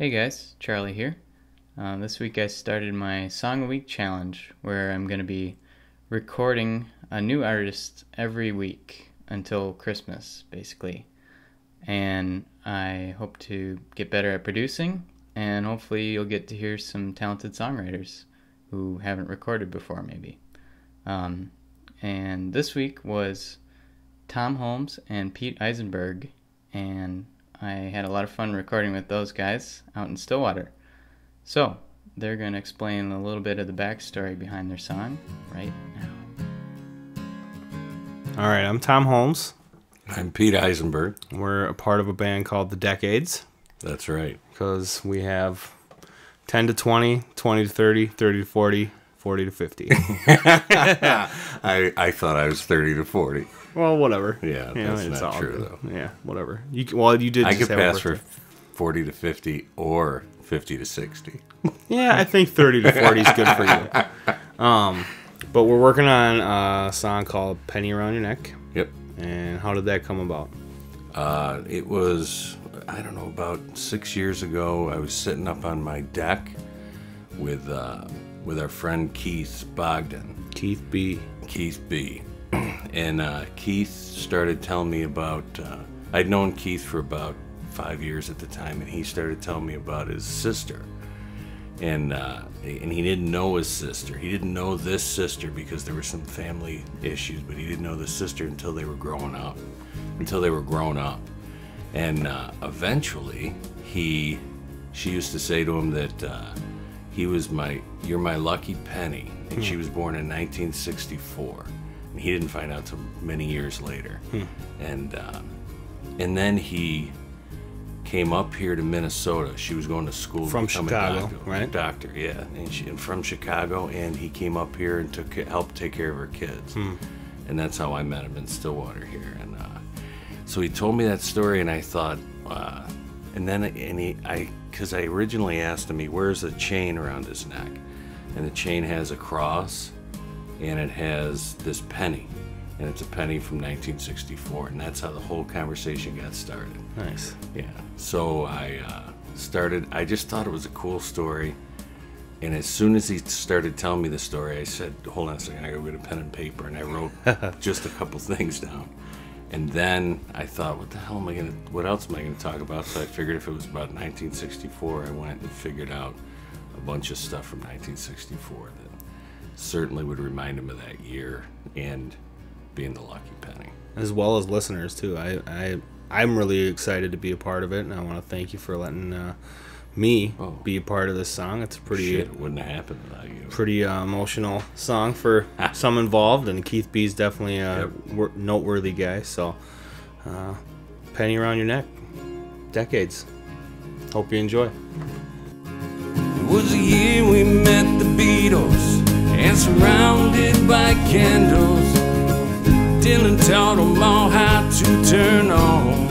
Hey guys, Charlie here. This week I started my Song a Week challenge where I'm going to be recording a new artist every week until Christmas, basically. And I hope to get better at producing, and hopefully you'll get to hear some talented songwriters who haven't recorded before, maybe. And this week was Tom Holmes and Pete Eisenberg, and I had a lot of fun recording with those guys out in Stillwater. So, they're going to explain a little bit of the backstory behind their song right now. All right, I'm Tom Holmes. I'm Pete Eisenberg. We're a part of a band called The Decades. That's right. Because we have 10 to 20, 20 to 30, 30 to 40, 40 to 50. I thought I was 30 to 40. Well, whatever. Yeah, that's not true, though. Yeah, whatever. You did. I just could have pass for 40 to 50 or 50 to 60. Yeah, I think 30 to 40 is good for you. But we're working on a song called Penny Around Your Neck. Yep. And how did that come about? It was, I don't know, about 6 years ago. I was sitting up on my deck with our friend Keith Bogdan. Keith B. And Keith started telling me about, I'd known Keith for about 5 years at the time, and he started telling me about his sister. And he didn't know his sister. He didn't know this sister because there were some family issues, but he didn't know the sister until they were grown up. And eventually, she used to say to him that you're my lucky penny. And she was born in 1964. And he didn't find out till many years later. And then he came up here to Minnesota. She was going to school from to become Chicago, a doctor, right? Doctor, yeah. And from Chicago, and he came up here and helped take care of her kids. And that's how I met him in Stillwater here. And so he told me that story, and I thought, because I originally asked him, he wears a chain around his neck, and the chain has a cross, and it has this penny, and it's a penny from 1964, and that's how the whole conversation got started. Nice. Yeah. So I just thought it was a cool story, and as soon as he started telling me the story, I said, hold on a second, I gotta get a pen and paper, and I wrote just a couple things down. And then I thought, what else am I gonna talk about? So I figured if it was about 1964, I went and figured out a bunch of stuff from 1964 that certainly would remind him of that year and being the lucky penny. As well as listeners too. I'm really excited to be a part of it, and I want to thank you for letting me be a part of this song. It's pretty. It wouldn't have happened without you. Pretty emotional song for some involved, and Keith B's definitely a noteworthy guy. So, Penny Around Your Neck, Decades. Hope you enjoy. It was the year we met the Beatles, and surrounded by candles, Dylan taught them all how to turn on